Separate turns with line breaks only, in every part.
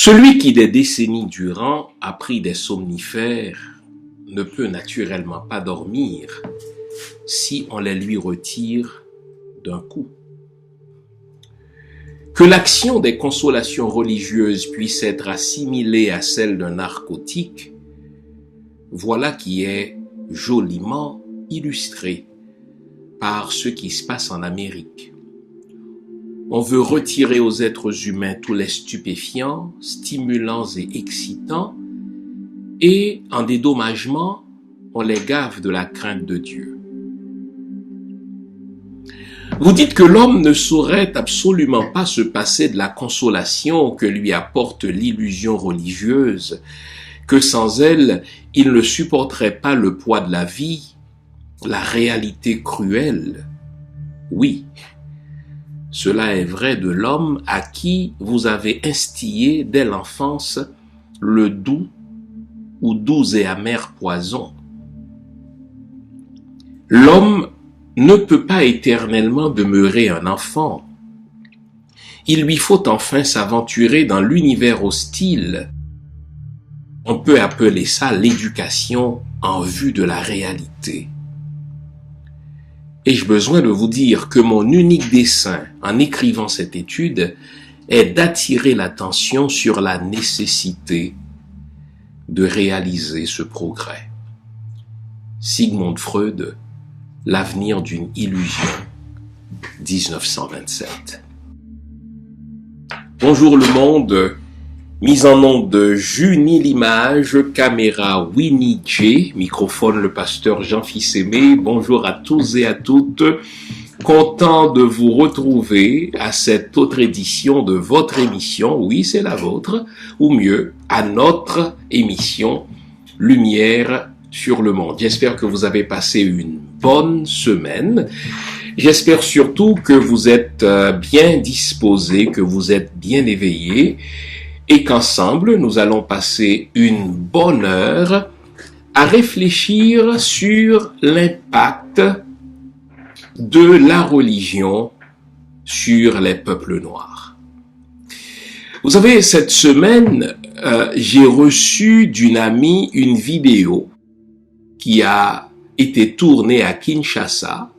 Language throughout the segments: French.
Celui qui des décennies durant a pris des somnifères ne peut naturellement pas dormir si on les lui retire d'un coup. Que l'action des consolations religieuses puisse être assimilée à celle d'un narcotique, voilà qui est joliment illustré par ce qui se passe en Amérique. On veut retirer aux êtres humains tous les stupéfiants, stimulants et excitants, et en dédommagement, on les gave de la crainte de Dieu. Vous dites que l'homme ne saurait absolument pas se passer de la consolation que lui apporte l'illusion religieuse, que sans elle, il ne supporterait pas le poids de la vie, la réalité cruelle. Oui, cela est vrai de l'homme à qui vous avez instillé dès l'enfance le doux ou doux et amer poison. L'homme ne peut pas éternellement demeurer un enfant. Il lui faut enfin s'aventurer dans l'univers hostile. On peut appeler ça l'éducation en vue de la réalité. Ai-je besoin de vous dire que mon unique dessein en écrivant cette étude est d'attirer l'attention sur la nécessité de réaliser ce progrès. Sigmund Freud, L'avenir d'une illusion, 1927. Bonjour le monde, mise en onde de Junie l'image, caméra Winnie J, microphone le pasteur Jean-Fils Aimé. Bonjour à tous et à toutes, content de vous retrouver à cette autre édition de votre émission, oui c'est la vôtre, ou mieux, à notre émission Lumière sur le monde. J'espère que vous avez passé une bonne semaine. J'espère surtout que vous êtes bien disposés, que vous êtes bien éveillés et qu'ensemble, nous allons passer une bonne heure à réfléchir sur l'impact de la religion sur les peuples noirs. Vous savez, cette semaine, j'ai reçu d'une amie une vidéo qui a été tournée à Kinshasa,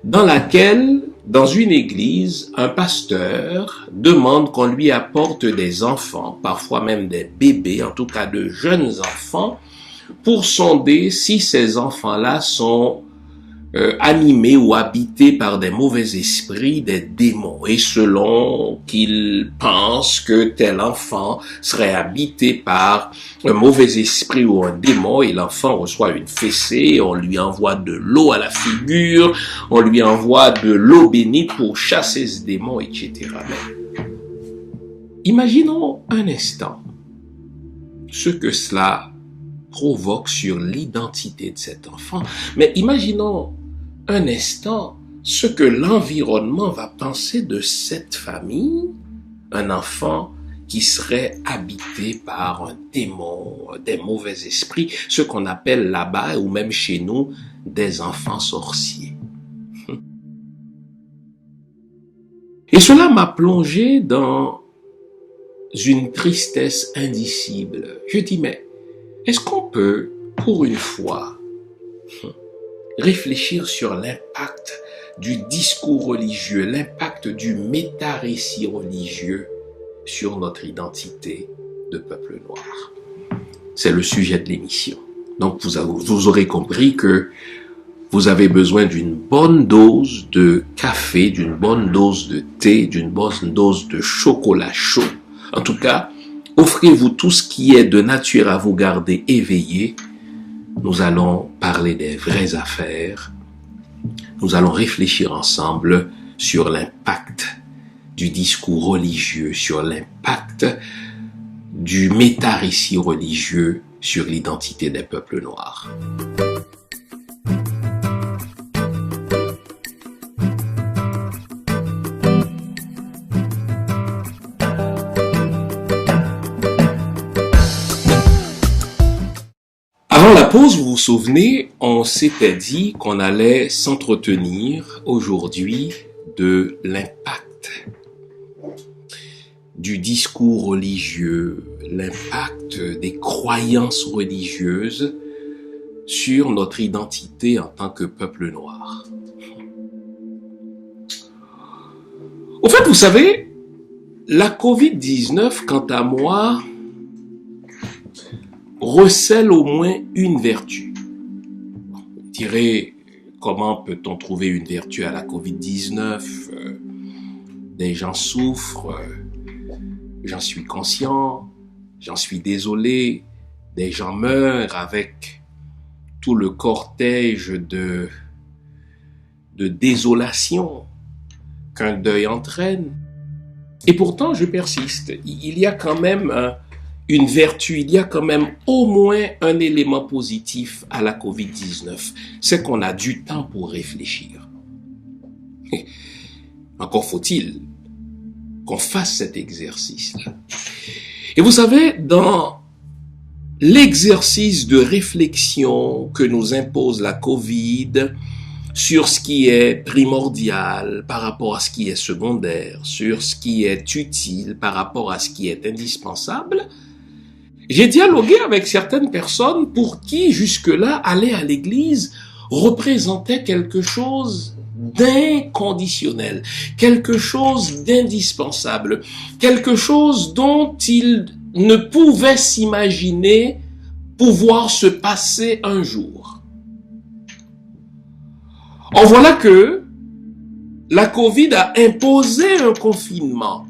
dans laquelle, dans une église, un pasteur demande qu'on lui apporte des enfants, parfois même des bébés, en tout cas de jeunes enfants, pour sonder si ces enfants-là sont animés ou habités par des mauvais esprits, des démons. Et selon qu'il pense que tel enfant serait habité par un mauvais esprit ou un démon, et l'enfant reçoit une fessée, on lui envoie de l'eau à la figure, on lui envoie de l'eau bénite pour chasser ce démon, etc. Mais imaginons un instant ce que cela provoque sur l'identité de cet enfant. Mais imaginons un instant ce que l'environnement va penser de cette famille, un enfant qui serait habité par un démon, des mauvais esprits, ce qu'on appelle là-bas ou même chez nous des enfants sorciers. Et cela m'a plongé dans une tristesse indicible. Je dis, mais est-ce qu'on peut, pour une fois, réfléchir sur l'impact du discours religieux, l'impact du méta-récit religieux sur notre identité de peuple noir? C'est le sujet de l'émission. Donc vous aurez compris que vous avez besoin d'une bonne dose de café, d'une bonne dose de thé, d'une bonne dose de chocolat chaud. En tout cas, offrez-vous tout ce qui est de nature à vous garder éveillé. Nous allons parler des vraies affaires. Nous allons réfléchir ensemble sur l'impact du discours religieux, sur l'impact du méta-récit religieux sur l'identité des peuples noirs. Avant la pause, vous vous souvenez, on s'était dit qu'on allait s'entretenir aujourd'hui de l'impact du discours religieux, l'impact des croyances religieuses sur notre identité en tant que peuple noir. Au fait, vous savez, la COVID-19, quant à moi, recèle au moins une vertu. Vous direz, comment peut-on trouver une vertu à la COVID-19 ? Des gens souffrent, j'en suis conscient, j'en suis désolé, des gens meurent avec tout le cortège de désolation qu'un deuil entraîne. Et pourtant, je persiste. Il y a quand même une vertu, il y a quand même au moins un élément positif à la COVID-19. C'est qu'on a du temps pour réfléchir. Encore faut-il qu'on fasse cet exercice-là. Et vous savez, dans l'exercice de réflexion que nous impose la COVID sur ce qui est primordial par rapport à ce qui est secondaire, sur ce qui est utile par rapport à ce qui est indispensable, j'ai dialogué avec certaines personnes pour qui jusque-là aller à l'église représentait quelque chose d'inconditionnel, quelque chose d'indispensable, quelque chose dont ils ne pouvaient s'imaginer pouvoir se passer un jour. Or voilà que la COVID a imposé un confinement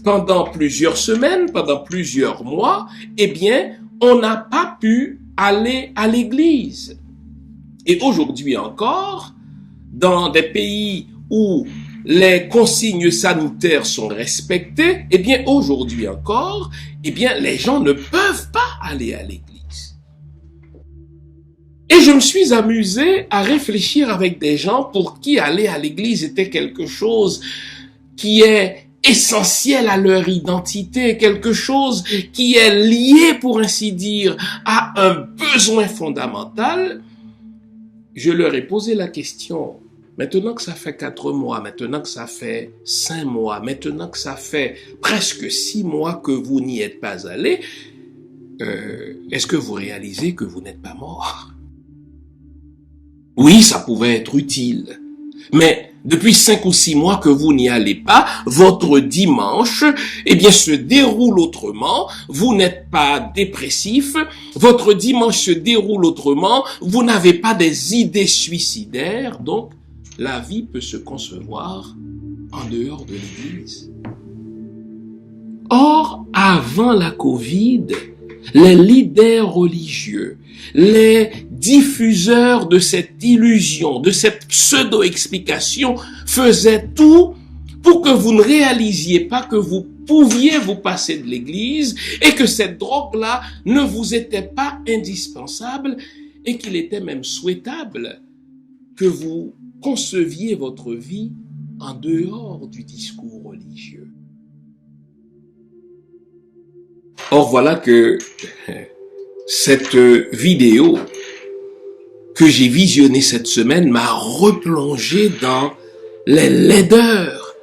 pendant plusieurs semaines, pendant plusieurs mois. Eh bien, on n'a pas pu aller à l'église. Et aujourd'hui encore, dans des pays où les consignes sanitaires sont respectées, eh bien, aujourd'hui encore, eh bien, les gens ne peuvent pas aller à l'église. Et je me suis amusé à réfléchir avec des gens pour qui aller à l'église était quelque chose qui est essentiel à leur identité, quelque chose qui est lié, pour ainsi dire, à un besoin fondamental. Je leur ai posé la question, maintenant que ça fait 4 mois, maintenant que ça fait 5 mois, maintenant que ça fait presque 6 mois que vous n'y êtes pas allé, est-ce que vous réalisez que vous n'êtes pas mort? Oui, ça pouvait être utile, mais depuis 5 ou 6 mois que vous n'y allez pas, votre dimanche, eh bien, se déroule autrement, vous n'êtes pas dépressif, votre dimanche se déroule autrement, vous n'avez pas des idées suicidaires, donc la vie peut se concevoir en dehors de l'église. Or, avant la COVID, les leaders religieux, les diffuseurs de cette illusion, de cette pseudo-explication faisaient tout pour que vous ne réalisiez pas que vous pouviez vous passer de l'église et que cette drogue-là ne vous était pas indispensable et qu'il était même souhaitable que vous conceviez votre vie en dehors du discours religieux. Or, voilà que cette vidéo que j'ai visionnée cette semaine m'a replongé dans les laideurs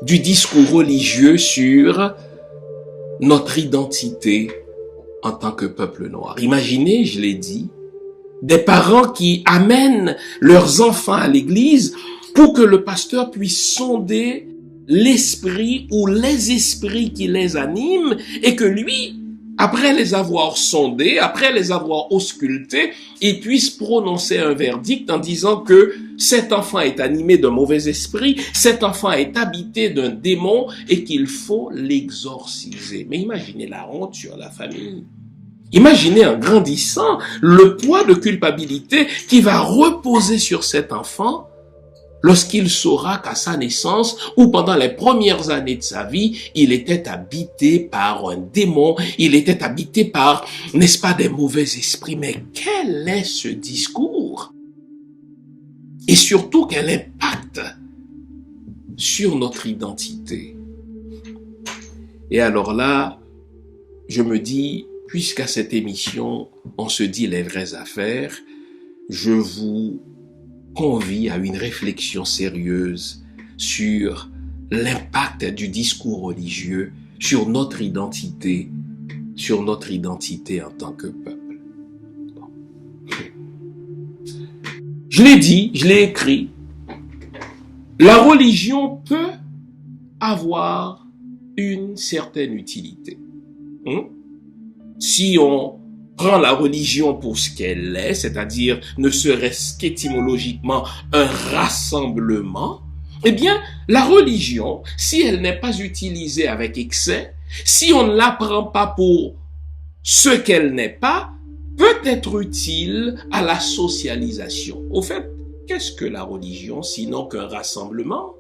du discours religieux sur notre identité en tant que peuple noir. Imaginez, je l'ai dit, des parents qui amènent leurs enfants à l'église pour que le pasteur puisse sonder l'esprit ou les esprits qui les animent et que lui, après les avoir sondés, après les avoir auscultés, il puisse prononcer un verdict en disant que cet enfant est animé d'un mauvais esprit, cet enfant est habité d'un démon et qu'il faut l'exorciser. Mais imaginez la honte sur la famille. Imaginez en grandissant le poids de culpabilité qui va reposer sur cet enfant lorsqu'il saura qu'à sa naissance ou pendant les premières années de sa vie, il était habité par un démon, il était habité par, n'est-ce pas, des mauvais esprits. Mais quel est ce discours? Et surtout, quel impact sur notre identité? Et alors là, je me dis, puisqu'à cette émission, on se dit les vraies affaires, je vous convie à une réflexion sérieuse sur l'impact du discours religieux sur notre identité en tant que peuple. Je l'ai dit, je l'ai écrit. La religion peut avoir une certaine utilité. Si on prend la religion pour ce qu'elle est, c'est-à-dire ne serait-ce qu'étymologiquement un rassemblement, eh bien, la religion, si elle n'est pas utilisée avec excès, si on ne la prend pas pour ce qu'elle n'est pas, peut être utile à la socialisation. Au fait, qu'est-ce que la religion sinon qu'un rassemblement?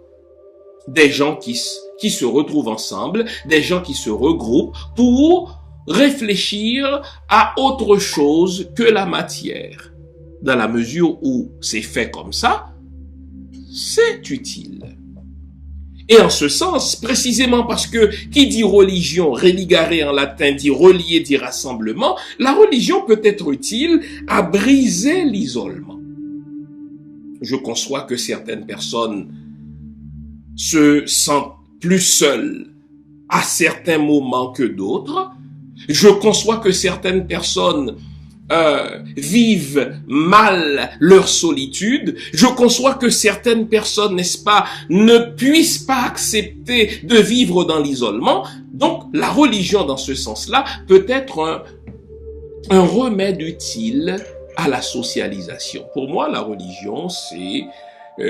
Des gens qui se retrouvent ensemble, des gens qui se regroupent pour réfléchir à autre chose que la matière. Dans la mesure où c'est fait comme ça, c'est utile. Et en ce sens, précisément parce que qui dit religion, religare en latin, dit relier, dit rassemblement, la religion peut être utile à briser l'isolement. Je conçois que certaines personnes se sentent plus seules à certains moments que d'autres. Je conçois que certaines personnes vivent mal leur solitude. Je conçois que certaines personnes, n'est-ce pas, ne puissent pas accepter de vivre dans l'isolement. Donc, la religion, dans ce sens-là, peut être un remède utile à la socialisation. Pour moi, la religion, c'est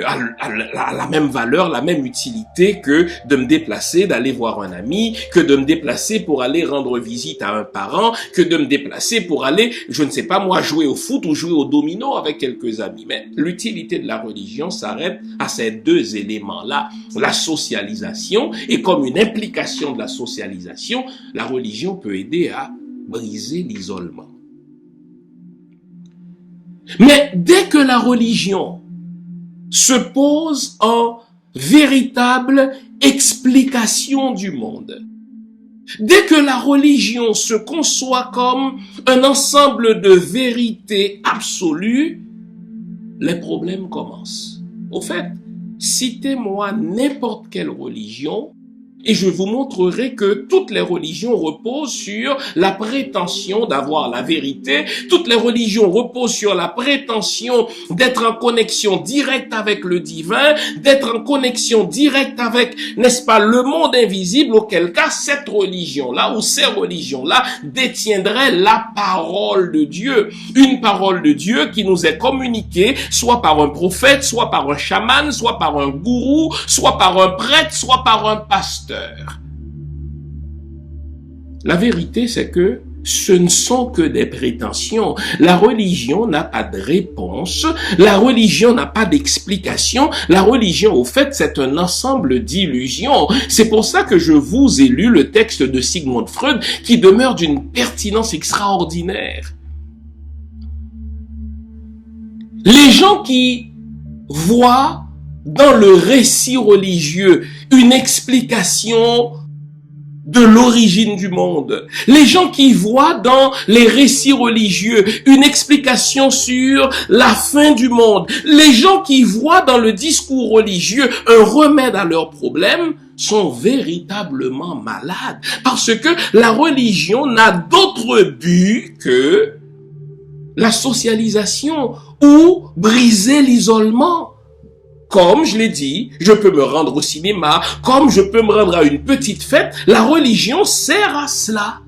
a la même valeur, la même utilité que de me déplacer, d'aller voir un ami, que de me déplacer pour aller rendre visite à un parent, que de me déplacer pour aller, je ne sais pas moi, jouer au foot ou jouer au domino avec quelques amis. Mais l'utilité de la religion s'arrête à ces deux éléments-là, la socialisation, et comme une implication de la socialisation, la religion peut aider à briser l'isolement. Mais dès que la religion se pose en véritable explication du monde, dès que la religion se conçoit comme un ensemble de vérités absolues, les problèmes commencent. Au fait, citez-moi n'importe quelle religion et je vous montrerai que toutes les religions reposent sur la prétention d'avoir la vérité. Toutes les religions reposent sur la prétention d'être en connexion directe avec le divin, d'être en connexion directe avec, n'est-ce pas, le monde invisible, auquel cas cette religion-là ou ces religions-là détiendraient la parole de Dieu. Une parole de Dieu qui nous est communiquée soit par un prophète, soit par un chaman, soit par un gourou, soit par un prêtre, soit par un pasteur. La vérité, c'est que ce ne sont que des prétentions. La religion n'a pas de réponse. La religion n'a pas d'explication. La religion, au fait, c'est un ensemble d'illusions. C'est pour ça que je vous ai lu le texte de Sigmund Freud qui demeure d'une pertinence extraordinaire. Les gens qui voient dans le récit religieux une explication de l'origine du monde. Les gens qui voient dans les récits religieux une explication sur la fin du monde. Les gens qui voient dans le discours religieux un remède à leurs problèmes sont véritablement malades. Parce que la religion n'a d'autre but que la socialisation ou briser l'isolement. Comme je l'ai dit, je peux me rendre au cinéma, comme je peux me rendre à une petite fête, la religion sert à cela.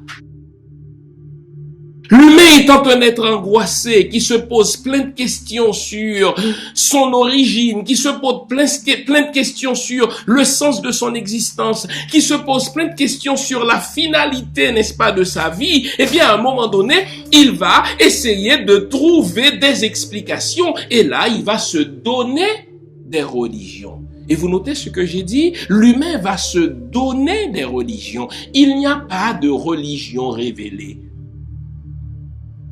L'humain étant un être angoissé, qui se pose plein de questions sur son origine, qui se pose plein de questions sur le sens de son existence, qui se pose plein de questions sur la finalité, n'est-ce pas, de sa vie, eh bien, à un moment donné, il va essayer de trouver des explications, et là, il va se donner des religions. Et vous notez ce que j'ai dit? L'humain va se donner des religions. Il n'y a pas de religion révélée.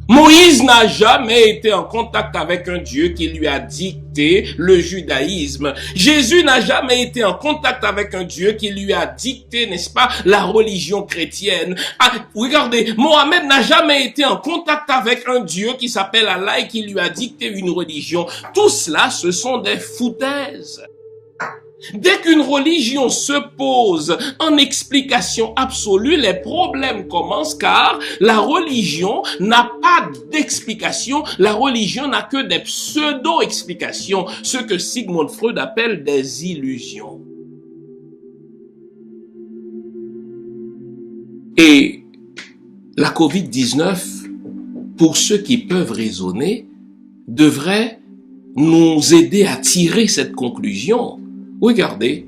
Moïse n'a jamais été en contact avec un Dieu qui lui a dicté le judaïsme. Jésus n'a jamais été en contact avec un Dieu qui lui a dicté, n'est-ce pas, la religion chrétienne. Ah, regardez, Mohamed n'a jamais été en contact avec un Dieu qui s'appelle Allah et qui lui a dicté une religion. Tout cela, ce sont des foutaises. Dès qu'une religion se pose en explication absolue, les problèmes commencent car la religion n'a pas d'explication, la religion n'a que des pseudo-explications, ce que Sigmund Freud appelle des illusions. Et la COVID-19, pour ceux qui peuvent raisonner, devrait nous aider à tirer cette conclusion. Regardez,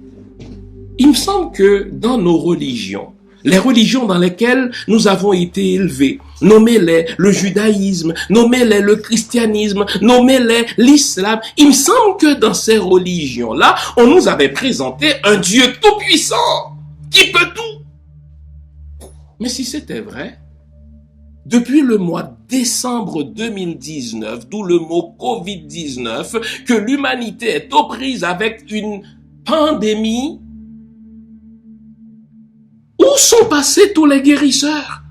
il me semble que dans nos religions, les religions dans lesquelles nous avons été élevés, nommez-les le judaïsme, nommez-les le christianisme, nommez-les l'islam, il me semble que dans ces religions-là, on nous avait présenté un Dieu tout-puissant, qui peut tout. Mais si c'était vrai, depuis le mois de décembre 2019, d'où le mot Covid-19, que l'humanité est aux prises avec une pandémie, où sont passés tous les guérisseurs?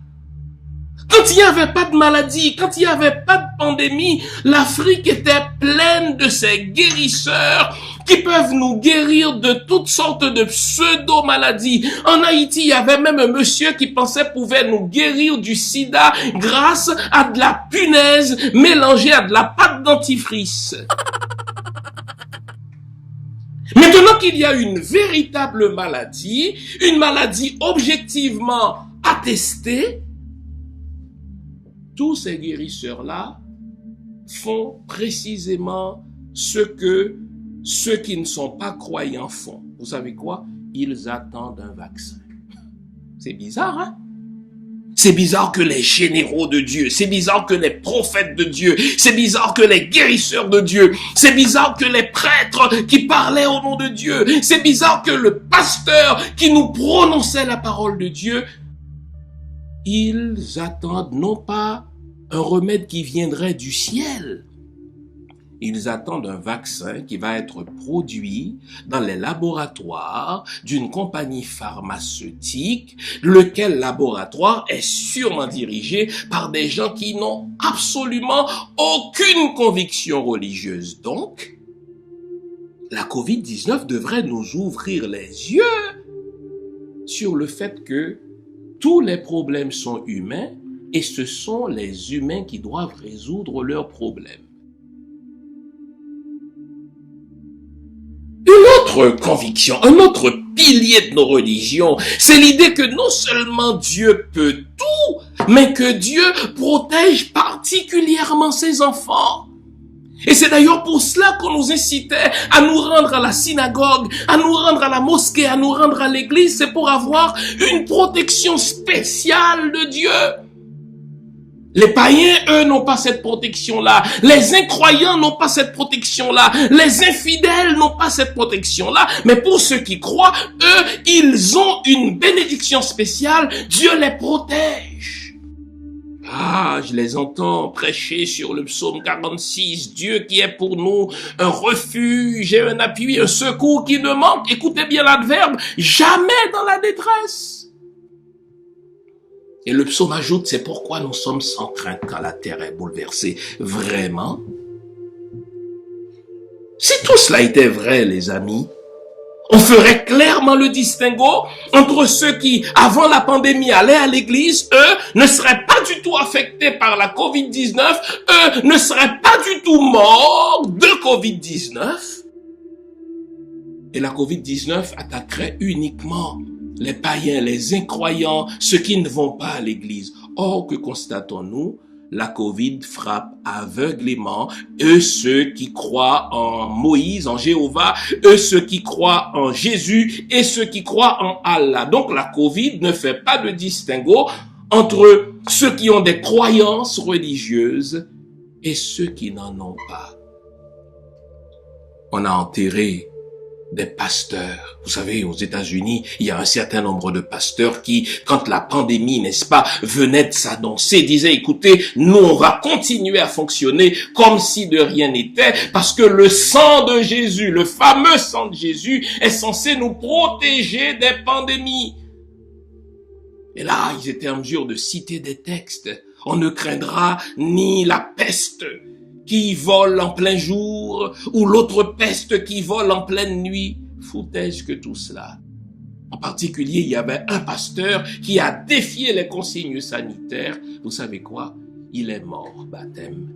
Quand il n'y avait pas de maladie, quand il n'y avait pas de pandémie, l'Afrique était pleine de ces guérisseurs qui peuvent nous guérir de toutes sortes de pseudo-maladies. En Haïti, il y avait même un monsieur qui pensait pouvait nous guérir du sida grâce à de la punaise mélangée à de la pâte dentifrice. Maintenant qu'il y a une véritable maladie, une maladie objectivement attestée, tous ces guérisseurs-là font précisément ce que ceux qui ne sont pas croyants font. Vous savez quoi? Ils attendent un vaccin. C'est bizarre, hein? C'est bizarre que les généraux de Dieu, c'est bizarre que les prophètes de Dieu, c'est bizarre que les guérisseurs de Dieu, c'est bizarre que les prêtres qui parlaient au nom de Dieu, c'est bizarre que le pasteur qui nous prononçait la parole de Dieu, ils attendent non pas un remède qui viendrait du ciel, ils attendent un vaccin qui va être produit dans les laboratoires d'une compagnie pharmaceutique, lequel laboratoire est sûrement dirigé par des gens qui n'ont absolument aucune conviction religieuse. Donc, la COVID-19 devrait nous ouvrir les yeux sur le fait que tous les problèmes sont humains et ce sont les humains qui doivent résoudre leurs problèmes. Une autre conviction, un autre pilier de nos religions, c'est l'idée que non seulement Dieu peut tout, mais que Dieu protège particulièrement ses enfants. Et c'est d'ailleurs pour cela qu'on nous incitait à nous rendre à la synagogue, à nous rendre à la mosquée, à nous rendre à l'église, c'est pour avoir une protection spéciale de Dieu. Les païens, eux, n'ont pas cette protection-là. Les incroyants n'ont pas cette protection-là. Les infidèles n'ont pas cette protection-là. Mais pour ceux qui croient, eux, ils ont une bénédiction spéciale. Dieu les protège. Ah, je les entends prêcher sur le psaume 46. Dieu qui est pour nous un refuge et un appui, un secours qui ne manque. Écoutez bien l'adverbe. Jamais dans la détresse. Et le psaume ajoute, c'est pourquoi nous sommes sans crainte quand la terre est bouleversée. Vraiment? Si tout cela était vrai, les amis, on ferait clairement le distinguo entre ceux qui, avant la pandémie, allaient à l'église, eux, ne seraient pas du tout affectés par la COVID-19, eux, ne seraient pas du tout morts de COVID-19. Et la COVID-19 attaquerait uniquement les païens, les incroyants, ceux qui ne vont pas à l'église. Or, que constatons-nous? La Covid frappe aveuglément eux ceux qui croient en Moïse, en Jéhovah, eux ceux qui croient en Jésus et ceux qui croient en Allah. Donc la Covid ne fait pas de distinguo entre ceux qui ont des croyances religieuses et ceux qui n'en ont pas. On a enterré des pasteurs. Vous savez, aux États-Unis, il y a un certain nombre de pasteurs qui, quand la pandémie, n'est-ce pas, venait de s'annoncer, disaient, écoutez, nous, on va continuer à fonctionner comme si de rien n'était, parce que le sang de Jésus, le fameux sang de Jésus, est censé nous protéger des pandémies. Et là, ils étaient en mesure de citer des textes. On ne craindra ni la peste qui vole en plein jour, ou l'autre peste qui vole en pleine nuit. foutaise que tout cela. En particulier, il y avait un pasteur qui a défié les consignes sanitaires. Vous savez quoi? Il est mort, baptême.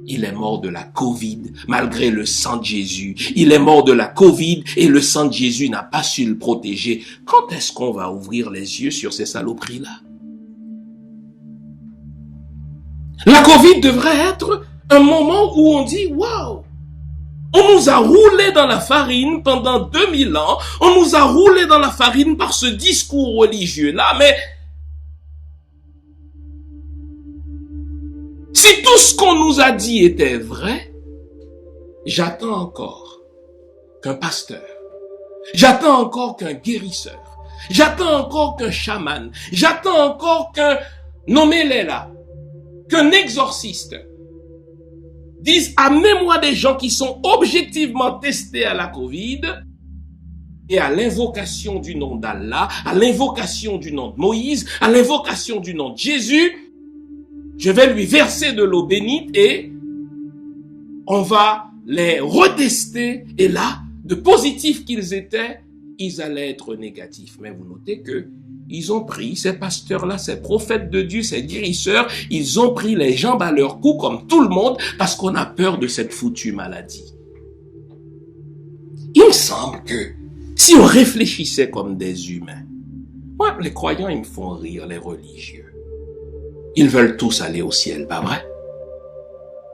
Il est mort de la Covid, malgré le sang de Jésus. Il est mort de la Covid et le sang de Jésus n'a pas su le protéger. Quand est-ce qu'on va ouvrir les yeux sur ces saloperies-là? La Covid devrait être un moment où on dit « Waouh !» On nous a roulé dans la farine pendant 2000 ans. On nous a roulé dans la farine par ce discours religieux-là. Mais si tout ce qu'on nous a dit était vrai, j'attends encore qu'un pasteur, j'attends encore qu'un guérisseur, j'attends encore qu'un chaman, j'attends encore qu'un, nommez-les là, qu'un exorciste, disent, amenez-moi des gens qui sont objectivement testés à la Covid et à l'invocation du nom d'Allah, à l'invocation du nom de Moïse, à l'invocation du nom de Jésus, je vais lui verser de l'eau bénite et on va les retester et là, de positifs qu'ils étaient, ils allaient être négatifs. Mais vous notez que ils ont pris, ces pasteurs-là, ces prophètes de Dieu, ces guérisseurs, ils ont pris les jambes à leur cou comme tout le monde parce qu'on a peur de cette foutue maladie. Il me semble que si on réfléchissait comme des humains, moi, les croyants, ils me font rire, les religieux. Ils veulent tous aller au ciel, pas vrai?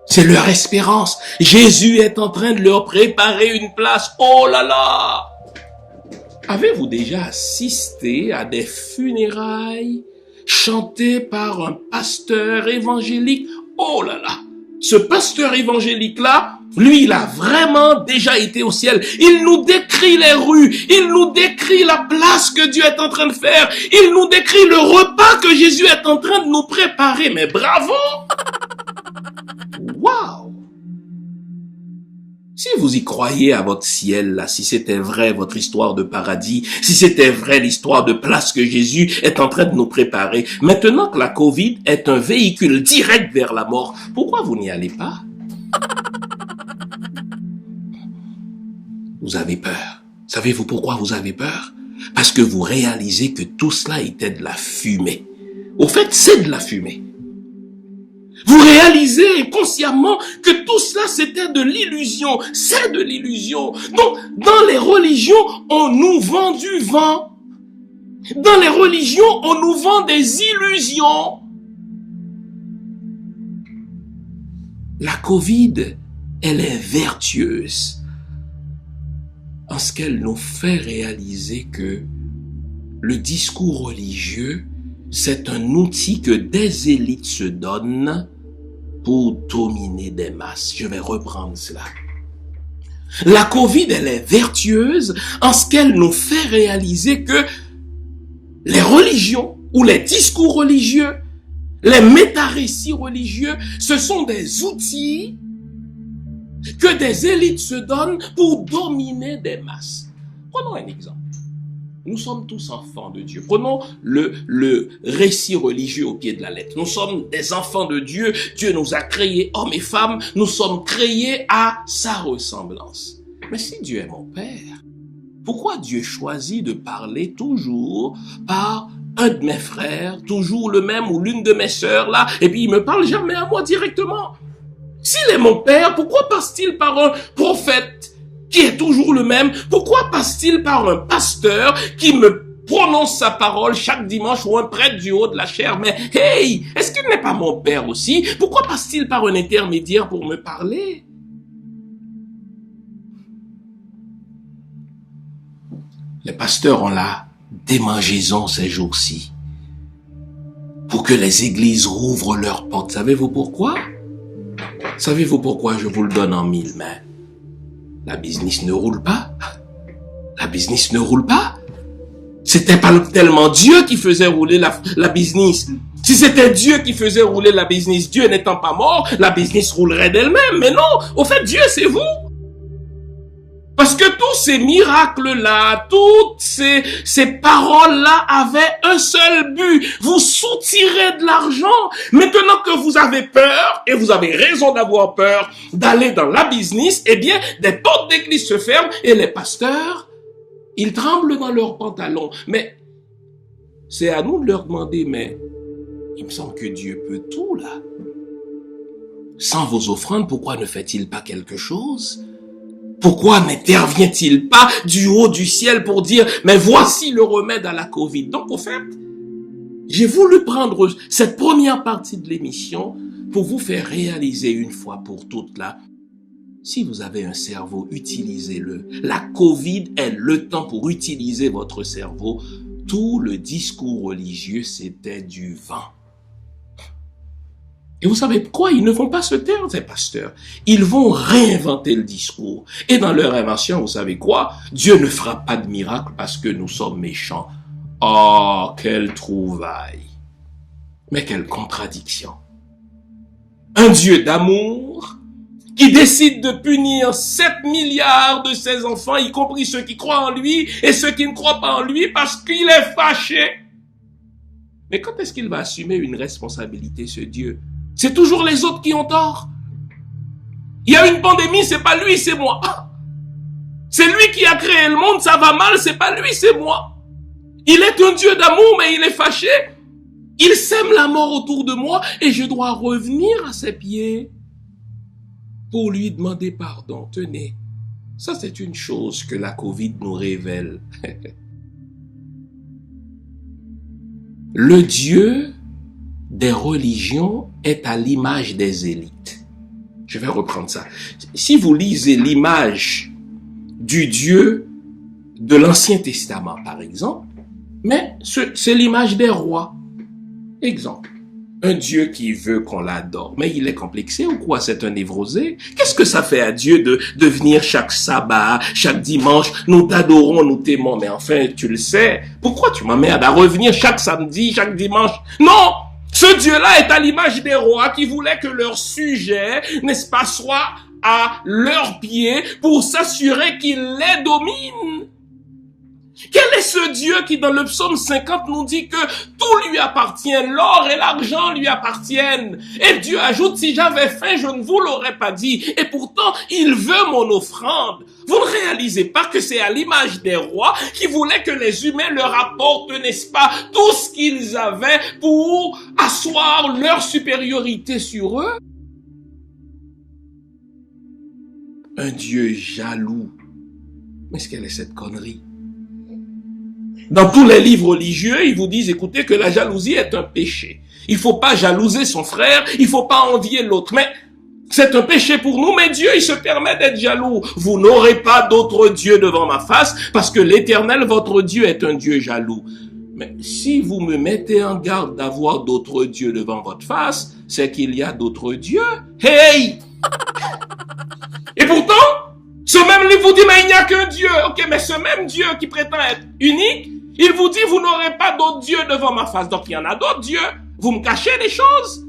C'est leur espérance. Jésus est en train de leur préparer une place. Oh là là! Avez-vous déjà assisté à des funérailles chantées par un pasteur évangélique? Oh là là! Ce pasteur évangélique-là, lui, il a vraiment déjà été au ciel. Il nous décrit les rues. Il nous décrit la place que Dieu est en train de faire. Il nous décrit le repas que Jésus est en train de nous préparer. Mais bravo! Waouh! Si vous y croyez à votre ciel, là, si c'était vrai votre histoire de paradis, si c'était vrai l'histoire de place que Jésus est en train de nous préparer, maintenant que la Covid est un véhicule direct vers la mort, pourquoi vous n'y allez pas? Vous avez peur. Savez-vous pourquoi vous avez peur? Parce que vous réalisez que tout cela était de la fumée. Au fait, c'est de la fumée. Vous réalisez inconsciemment que tout cela c'était de l'illusion, c'est de l'illusion. Donc, dans les religions, on nous vend du vent. Dans les religions, on nous vend des illusions. La Covid, elle est vertueuse en ce qu'elle nous fait réaliser que le discours religieux, c'est un outil que des élites se donnent pour dominer des masses. Je vais reprendre cela. La Covid, elle est vertueuse en ce qu'elle nous fait réaliser que les religions ou les discours religieux, les méta-récits religieux, ce sont des outils que des élites se donnent pour dominer des masses. Prenons un exemple. Nous sommes tous enfants de Dieu. Prenons le récit religieux au pied de la lettre. Nous sommes des enfants de Dieu. Dieu nous a créés, hommes et femmes. Nous sommes créés à sa ressemblance. Mais si Dieu est mon Père, pourquoi Dieu choisit de parler toujours par un de mes frères, toujours le même ou l'une de mes sœurs là, et puis il me parle jamais à moi directement? S'il est mon Père, pourquoi passe-t-il par un prophète qui est toujours le même? Pourquoi passe-t-il par un pasteur qui me prononce sa parole chaque dimanche ou un prêtre du haut de la chair? Mais hey, est-ce qu'il n'est pas mon Père aussi? Pourquoi passe-t-il par un intermédiaire pour me parler? Les pasteurs ont la démangeaison ces jours-ci pour que les églises rouvrent leurs portes. Savez-vous pourquoi? Savez-vous pourquoi? Je vous le donne en mille mains. La business ne roule pas. La business ne roule pas. C'était pas tellement Dieu qui faisait rouler la business. Si c'était Dieu qui faisait rouler la business, Dieu n'étant pas mort, la business roulerait d'elle-même. Mais non, au fait, Dieu, c'est vous. Parce que tous ces miracles-là, toutes ces paroles-là avaient un seul but. Vous soutirez de l'argent. Maintenant que vous avez peur, et vous avez raison d'avoir peur, d'aller dans la business, eh bien, des portes d'église se ferment et les pasteurs Ils tremblent dans leurs pantalons. Mais c'est à nous de leur demander, mais il me semble que Dieu peut tout là. Sans vos offrandes, pourquoi ne fait-il pas quelque chose? Pourquoi n'intervient-il pas du haut du ciel pour dire, mais voici le remède à la Covid? Donc, au fait, j'ai voulu prendre cette première partie de l'émission pour vous faire réaliser une fois pour toutes là, si vous avez un cerveau, utilisez-le. La Covid est le temps pour utiliser votre cerveau. Tout le discours religieux, c'était du vent. Et vous savez quoi? Ils ne vont pas se taire, ces pasteurs. Ils vont réinventer le discours. Et dans leur invention, vous savez quoi? Dieu ne fera pas de miracle parce que nous sommes méchants. Oh, quelle trouvaille! Mais quelle contradiction! Un Dieu d'amour qui décide de punir 7 milliards de ses enfants, y compris ceux qui croient en lui et ceux qui ne croient pas en lui parce qu'il est fâché. Mais quand est-ce qu'il va assumer une responsabilité, ce Dieu? C'est toujours les autres qui ont tort. Il y a une pandémie, c'est pas lui, c'est moi. C'est lui qui a créé le monde, ça va mal, c'est pas lui, c'est moi. Il est un Dieu d'amour, mais il est fâché. Il sème la mort autour de moi et je dois revenir à ses pieds pour lui demander pardon. Tenez, ça c'est une chose que la Covid nous révèle. Le Dieu des religions est à l'image des élites. Je vais reprendre ça. Si vous lisez l'image du Dieu de l'Ancien Testament, par exemple, mais c'est l'image des rois. Exemple, un Dieu qui veut qu'on l'adore, mais il est complexé ou quoi? C'est un névrosé? Qu'est-ce que ça fait à Dieu de venir chaque sabbat, chaque dimanche? Nous t'adorons, nous t'aimons, mais enfin, tu le sais. Pourquoi tu m'emmènes à revenir chaque samedi, chaque dimanche? Non! Ce Dieu-là est à l'image des rois qui voulaient que leurs sujets, n'est-ce pas, soient à leurs pieds pour s'assurer qu'ils les dominent. Quel est ce Dieu qui, dans le psaume 50, nous dit que tout lui appartient, l'or et l'argent lui appartiennent. Et Dieu ajoute, si j'avais faim, je ne vous l'aurais pas dit. Et pourtant, il veut mon offrande. Vous ne réalisez pas que c'est à l'image des rois qui voulaient que les humains leur apportent, n'est-ce pas, tout ce qu'ils avaient pour asseoir leur supériorité sur eux? Un Dieu jaloux. Mais quelle est cette connerie? Dans tous les livres religieux, ils vous disent, écoutez, que la jalousie est un péché. Il faut pas jalouser son frère, il faut pas envier l'autre. Mais c'est un péché pour nous, mais Dieu, il se permet d'être jaloux. Vous n'aurez pas d'autre Dieu devant ma face, parce que l'Éternel, votre Dieu, est un Dieu jaloux. Mais si vous me mettez en garde d'avoir d'autres dieux devant votre face, c'est qu'il y a d'autres dieux. Hey! Et pourtant, ce même livre vous dit, mais il n'y a qu'un Dieu. Ok, mais ce même Dieu qui prétend être unique, il vous dit, vous n'aurez pas d'autres dieux devant ma face. Donc, il y en a d'autres dieux. Vous me cachez des choses.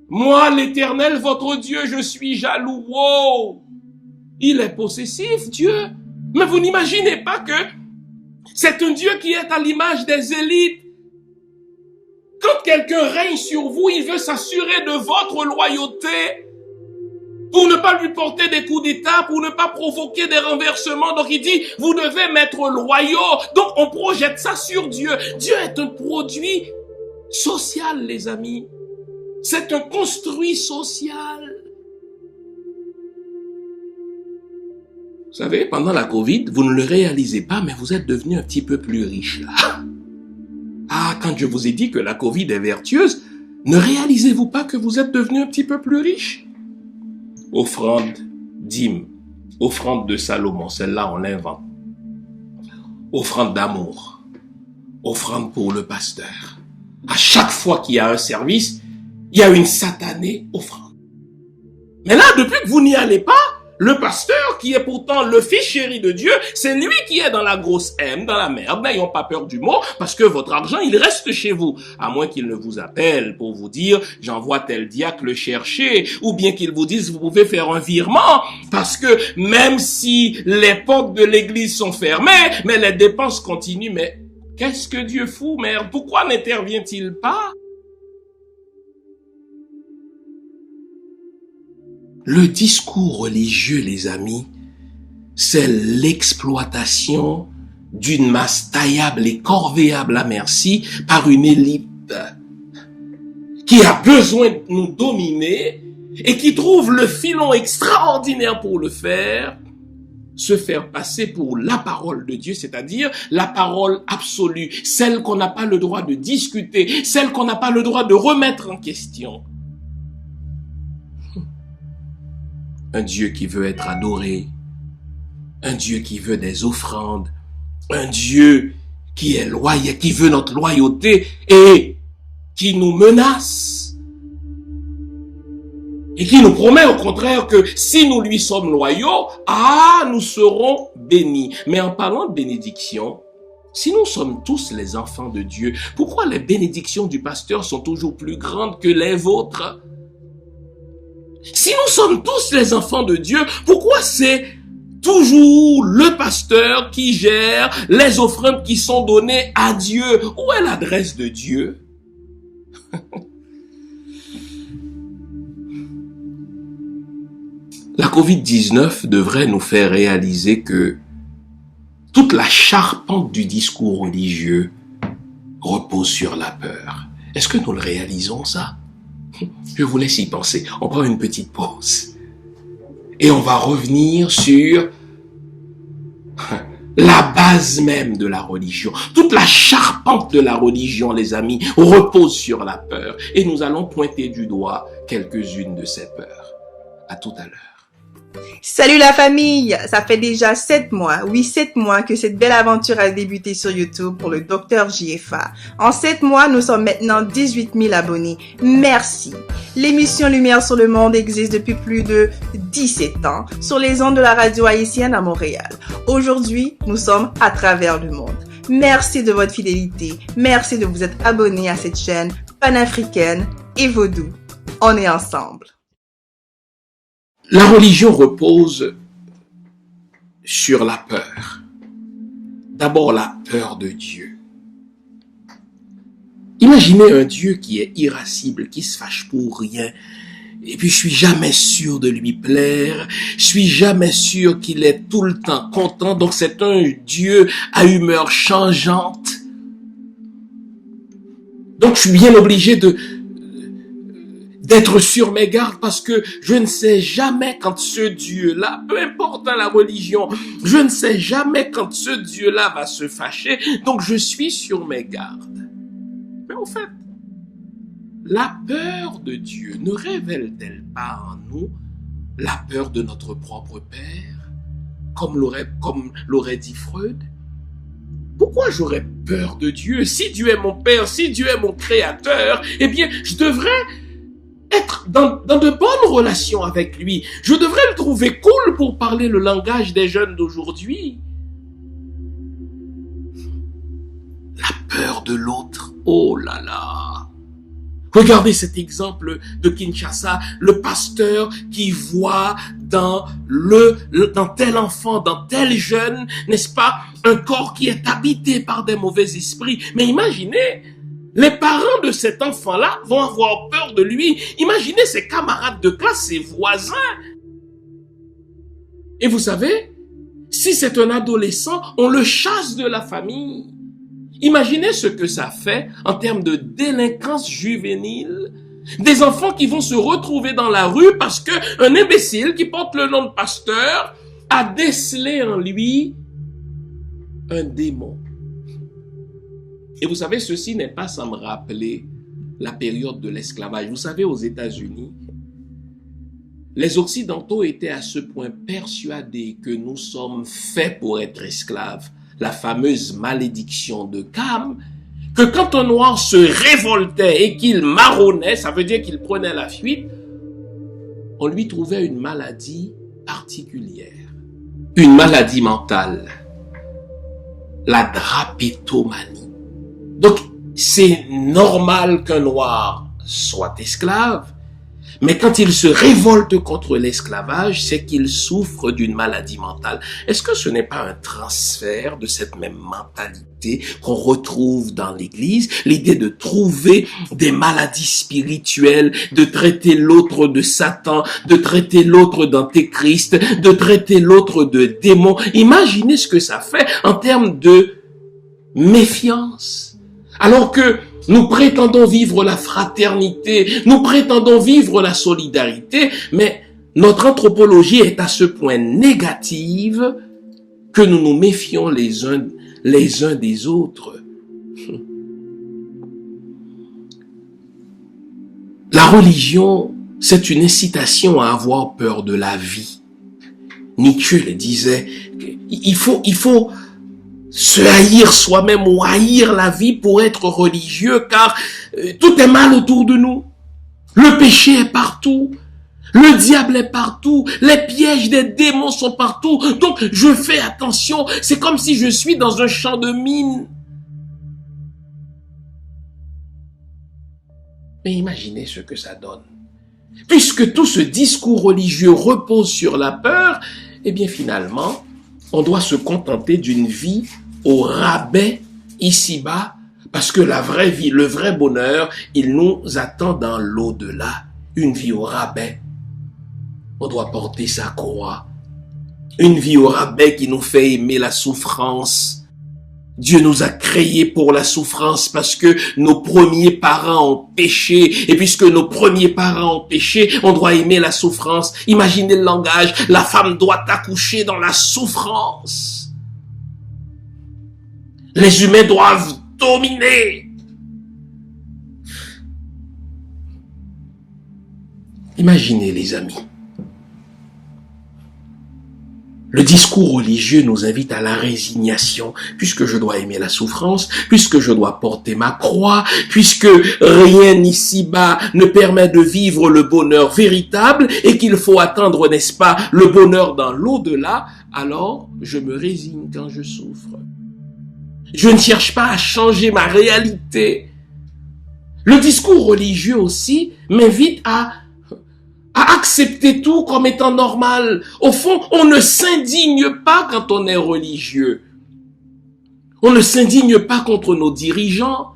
Moi, l'Éternel, votre Dieu, je suis jaloux. Wow! Il est possessif, Dieu. Mais vous n'imaginez pas que c'est un Dieu qui est à l'image des élites. Quand quelqu'un règne sur vous, il veut s'assurer de votre loyauté pour ne pas lui porter des coups d'État, pour ne pas provoquer des renversements. Donc il dit, vous devez m'être loyaux. Donc on projette ça sur Dieu. Dieu est un produit social, les amis. C'est un construit social. Vous savez, pendant la Covid, vous ne le réalisez pas, mais vous êtes devenu un petit peu plus riche là. Ah, quand je vous ai dit que la Covid est vertueuse, ne réalisez-vous pas que vous êtes devenu un petit peu plus riche? Offrande, dîme, offrande de Salomon, celle-là on l'invente. Offrande d'amour, offrande pour le pasteur. À chaque fois qu'il y a un service, il y a une satanée offrande. Mais là, depuis que vous n'y allez pas, le pasteur, qui est pourtant le fils chéri de Dieu, c'est lui qui est dans la grosse M, dans la merde. N'ayons pas peur du mot, parce que votre argent, il reste chez vous. À moins qu'il ne vous appelle pour vous dire, j'envoie tel diacre le chercher, ou bien qu'il vous dise, vous pouvez faire un virement, parce que même si les portes de l'église sont fermées, mais les dépenses continuent, mais qu'est-ce que Dieu fout, merde? Pourquoi n'intervient-il pas? Le discours religieux, les amis, c'est l'exploitation d'une masse taillable et corvéable à merci par une élite qui a besoin de nous dominer et qui trouve le filon extraordinaire pour le faire, se faire passer pour la parole de Dieu, c'est-à-dire la parole absolue, celle qu'on n'a pas le droit de discuter, celle qu'on n'a pas le droit de remettre en question. Un Dieu qui veut être adoré, un Dieu qui veut des offrandes, un Dieu qui est loyal, qui veut notre loyauté et qui nous menace et qui nous promet au contraire que si nous lui sommes loyaux, nous serons bénis. Mais en parlant de bénédiction, si nous sommes tous les enfants de Dieu, pourquoi les bénédictions du pasteur sont toujours plus grandes que les vôtres? Si nous sommes tous les enfants de Dieu, pourquoi c'est toujours le pasteur qui gère les offrandes qui sont données à Dieu? Où est l'adresse de Dieu? La COVID-19 devrait nous faire réaliser que toute la charpente du discours religieux repose sur la peur. Est-ce que nous le réalisons, ça? Je vous laisse y penser. On prend une petite pause. Et on va revenir sur la base même de la religion. Toute la charpente de la religion, les amis, repose sur la peur. Et nous allons pointer du doigt quelques-unes de ces peurs. À tout à l'heure.
Salut la famille! Ça fait déjà 7 mois, oui 7 mois que cette belle aventure a débuté sur YouTube pour le Dr JFA. En 7 mois, nous sommes maintenant 18 000 abonnés. Merci! L'émission Lumière sur le Monde existe depuis plus de 17 ans sur les ondes de la radio haïtienne à Montréal. Aujourd'hui, nous sommes à travers le monde. Merci de votre fidélité. Merci de vous être abonné à cette chaîne panafricaine et vaudou. On est ensemble.
La religion repose sur la peur. D'abord, la peur de Dieu. Imaginez un Dieu qui est irascible, qui se fâche pour rien. Et puis, je suis jamais sûr de lui plaire. Je suis jamais sûr qu'il est tout le temps content. Donc, c'est un Dieu à humeur changeante. Donc, je suis bien obligé d'être sur mes gardes parce que je ne sais jamais quand ce Dieu-là, peu importe la religion, je ne sais jamais quand ce Dieu-là va se fâcher, donc je suis sur mes gardes. Mais en fait, la peur de Dieu ne révèle-t-elle pas en nous la peur de notre propre Père, comme l'aurait dit Freud? Pourquoi j'aurais peur de Dieu? Si Dieu est mon Père, si Dieu est mon Créateur, eh bien, je devrais être dans de bonnes relations avec lui. Je devrais le trouver cool pour parler le langage des jeunes d'aujourd'hui. La peur de l'autre, oh là là. Regardez cet exemple de Kinshasa, le pasteur qui voit dans tel enfant, dans tel jeune, n'est-ce pas, un corps qui est habité par des mauvais esprits. Mais imaginez, les parents de cet enfant-là vont avoir peur de lui. Imaginez ses camarades de classe, ses voisins. Et vous savez, si c'est un adolescent, on le chasse de la famille. Imaginez ce que ça fait en termes de délinquance juvénile. Des enfants qui vont se retrouver dans la rue parce qu'un imbécile qui porte le nom de pasteur a décelé en lui un démon. Et vous savez, ceci n'est pas sans me rappeler la période de l'esclavage. Vous savez, aux États-Unis, les Occidentaux étaient à ce point persuadés que nous sommes faits pour être esclaves. La fameuse malédiction de Cam, que quand un noir se révoltait et qu'il marronnait, ça veut dire qu'il prenait la fuite, on lui trouvait une maladie particulière, une maladie mentale, la drapétomanie. Donc, c'est normal qu'un noir soit esclave, Mais quand il se révolte contre l'esclavage, c'est qu'il souffre d'une maladie mentale. Est-ce que ce n'est pas un transfert de cette même mentalité qu'on retrouve dans l'Église? L'idée de trouver des maladies spirituelles, de traiter l'autre de Satan, de traiter l'autre d'antéchrist, de traiter l'autre de démon. Imaginez ce que ça fait en termes de méfiance. Alors que nous prétendons vivre la fraternité, nous prétendons vivre la solidarité, mais notre anthropologie est à ce point négative que nous nous méfions les uns des autres. La religion, c'est une incitation à avoir peur de la vie. Nietzsche le disait, il faut se haïr soi-même ou haïr la vie pour être religieux, car tout est mal autour de nous. Le péché est partout. Le diable est partout. Les pièges des démons sont partout. Donc, je fais attention. C'est comme si je suis dans un champ de mine. Mais imaginez ce que ça donne. Puisque tout ce discours religieux repose sur la peur, eh bien finalement, on doit se contenter d'une vie au rabais ici-bas, parce que la vraie vie, le vrai bonheur, il nous attend dans l'au-delà. Une vie au rabais. On doit porter sa croix. Une vie au rabais qui nous fait aimer la souffrance. Dieu nous a créés pour la souffrance parce que nos premiers parents ont péché. Et puisque nos premiers parents ont péché, on doit aimer la souffrance. Imaginez le langage. La femme doit accoucher dans la souffrance. Les humains doivent dominer. Imaginez les amis. Le discours religieux nous invite à la résignation, puisque je dois aimer la souffrance, puisque je dois porter ma croix, puisque rien ici-bas ne permet de vivre le bonheur véritable et qu'il faut attendre, n'est-ce pas, le bonheur dans l'au-delà, alors je me résigne quand je souffre. Je ne cherche pas à changer ma réalité. Le discours religieux aussi m'invite à accepter tout comme étant normal. Au fond, on ne s'indigne pas quand on est religieux. On ne s'indigne pas contre nos dirigeants.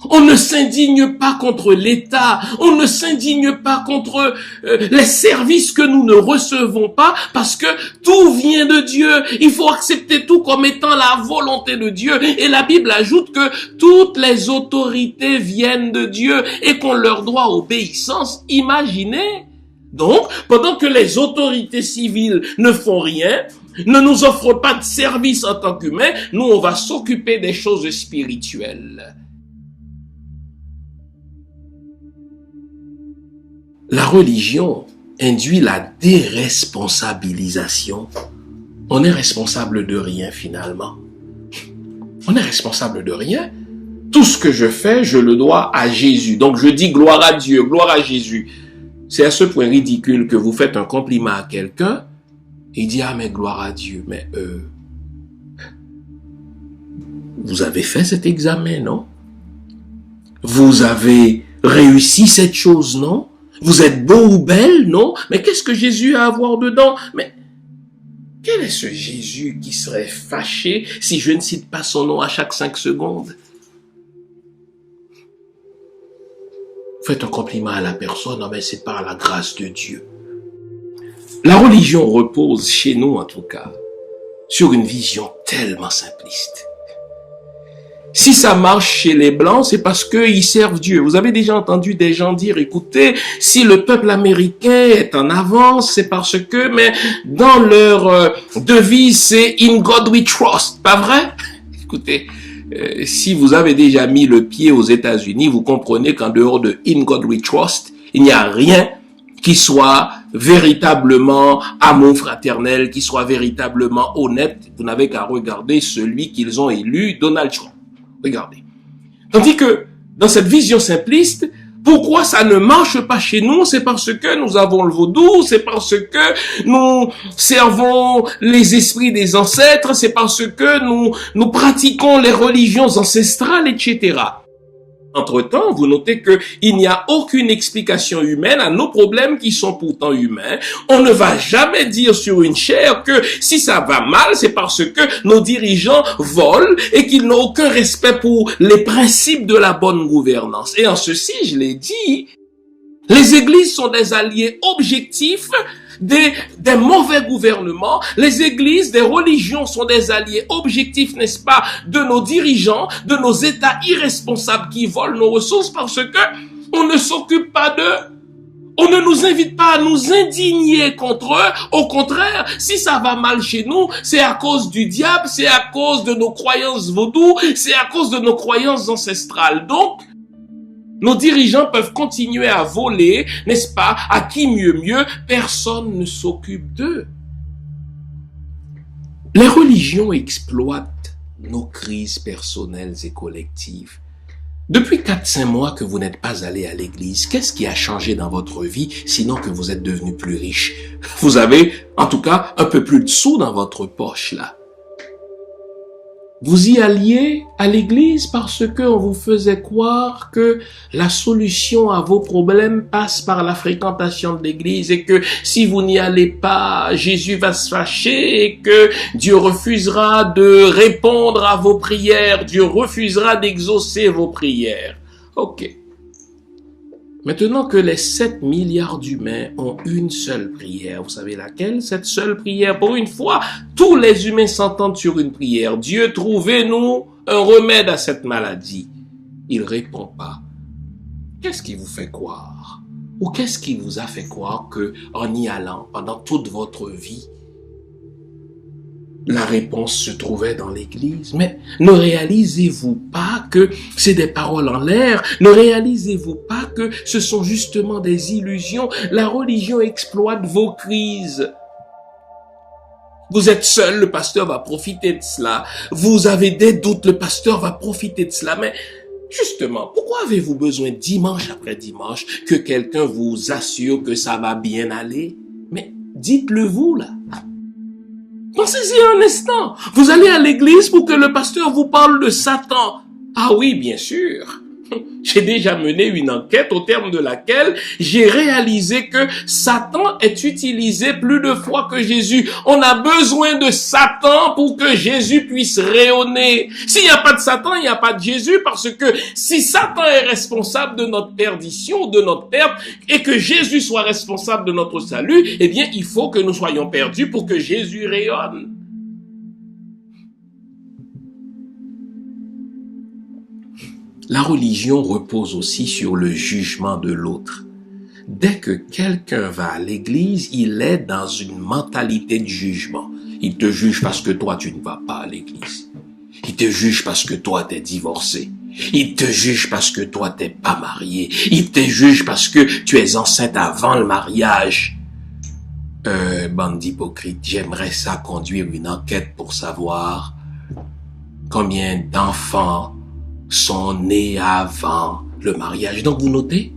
On ne s'indigne pas contre l'État. On ne s'indigne pas contre les services que nous ne recevons pas parce que tout vient de Dieu. Il faut accepter tout comme étant la volonté de Dieu. Et la Bible ajoute que toutes les autorités viennent de Dieu et qu'on leur doit obéissance. Imaginez. Donc, pendant que les autorités civiles ne font rien, ne nous offrent pas de service en tant qu'humains, nous, on va s'occuper des choses spirituelles. La religion induit la déresponsabilisation. On est responsable de rien finalement. On est responsable de rien. Tout ce que je fais, je le dois à Jésus. Donc je dis gloire à Dieu, gloire à Jésus. C'est à ce point ridicule que vous faites un compliment à quelqu'un, il dit ah mais gloire à Dieu, mais vous avez fait cet examen, non? Vous avez réussi cette chose, non? Vous êtes beau ou belle, non? Mais qu'est-ce que Jésus a à voir dedans? Mais quel est ce Jésus qui serait fâché si je ne cite pas son nom à chaque 5 secondes? Faites un compliment à la personne, non mais c'est par la grâce de Dieu. La religion repose, chez nous en tout cas, sur une vision tellement simpliste. Si ça marche chez les Blancs, c'est parce qu'ils servent Dieu. Vous avez déjà entendu des gens dire, écoutez, si le peuple américain est en avance, c'est parce que, mais dans leur devise, c'est « In God we trust ». Pas vrai? Écoutez, si vous avez déjà mis le pied aux États-Unis, vous comprenez qu'en dehors de « In God we trust », il n'y a rien qui soit véritablement amour fraternel, qui soit véritablement honnête. Vous n'avez qu'à regarder celui qu'ils ont élu, Donald Trump. Regardez. Tandis que, dans cette vision simpliste, pourquoi ça ne marche pas chez nous? C'est parce que nous avons le vaudou, c'est parce que nous servons les esprits des ancêtres, c'est parce que nous pratiquons les religions ancestrales, etc. Entre-temps, vous notez qu'il n'y a aucune explication humaine à nos problèmes qui sont pourtant humains. On ne va jamais dire sur une chaire que si ça va mal, c'est parce que nos dirigeants volent et qu'ils n'ont aucun respect pour les principes de la bonne gouvernance. Et en ceci, je l'ai dit, les églises sont des alliés objectifs des mauvais gouvernements. Les églises, des religions sont des alliés objectifs, n'est-ce pas, de nos dirigeants, de nos États irresponsables qui volent nos ressources parce que on ne s'occupe pas d'eux. On ne nous invite pas à nous indigner contre eux. Au contraire, si ça va mal chez nous, c'est à cause du diable, c'est à cause de nos croyances vaudou, c'est à cause de nos croyances ancestrales. Donc, nos dirigeants peuvent continuer à voler, n'est-ce pas? À qui mieux, personne ne s'occupe d'eux. Les religions exploitent nos crises personnelles et collectives. Depuis 4-5 mois que vous n'êtes pas allé à l'église, qu'est-ce qui a changé dans votre vie, sinon que vous êtes devenu plus riche? Vous avez, en tout cas, un peu plus de sous dans votre poche, là. Vous y alliez à l'église parce que on vous faisait croire que la solution à vos problèmes passe par la fréquentation de l'église et que si vous n'y allez pas, Jésus va se fâcher et que Dieu refusera de répondre à vos prières, Dieu refusera d'exaucer vos prières. Ok. Maintenant que les 7 milliards d'humains ont une seule prière, vous savez laquelle? Cette seule prière, pour une fois, tous les humains s'entendent sur une prière. Dieu, trouvez-nous un remède à cette maladie. Il répond pas. Qu'est-ce qui vous fait croire? Ou qu'est-ce qui vous a fait croire que, en y allant pendant toute votre vie, la réponse se trouvait dans l'église? Mais ne réalisez-vous pas que c'est des paroles en l'air? Ne réalisez-vous pas que ce sont justement des illusions? La religion exploite vos crises. Vous êtes seul, le pasteur va profiter de cela. Vous avez des doutes, le pasteur va profiter de cela. Mais justement, pourquoi avez-vous besoin dimanche après dimanche que quelqu'un vous assure que ça va bien aller? Mais dites-le vous là. Pensez-y un instant. Vous allez à l'église pour que le pasteur vous parle de Satan. Ah oui, bien sûr. J'ai déjà mené une enquête au terme de laquelle j'ai réalisé que Satan est utilisé plus de fois que Jésus. On a besoin de Satan pour que Jésus puisse rayonner. S'il n'y a pas de Satan, il n'y a pas de Jésus, parce que si Satan est responsable de notre perdition, de notre perte, et que Jésus soit responsable de notre salut, eh bien, il faut que nous soyons perdus pour que Jésus rayonne. La religion repose aussi sur le jugement de l'autre. Dès que quelqu'un va à l'église, il est dans une mentalité de jugement. Il te juge parce que toi, tu ne vas pas à l'église. Il te juge parce que toi, t'es divorcé. Il te juge parce que toi, t'es pas marié. Il te juge parce que tu es enceinte avant le mariage. Bande d'hypocrites, j'aimerais ça conduire une enquête pour savoir combien d'enfants sont nés avant le mariage. Donc vous notez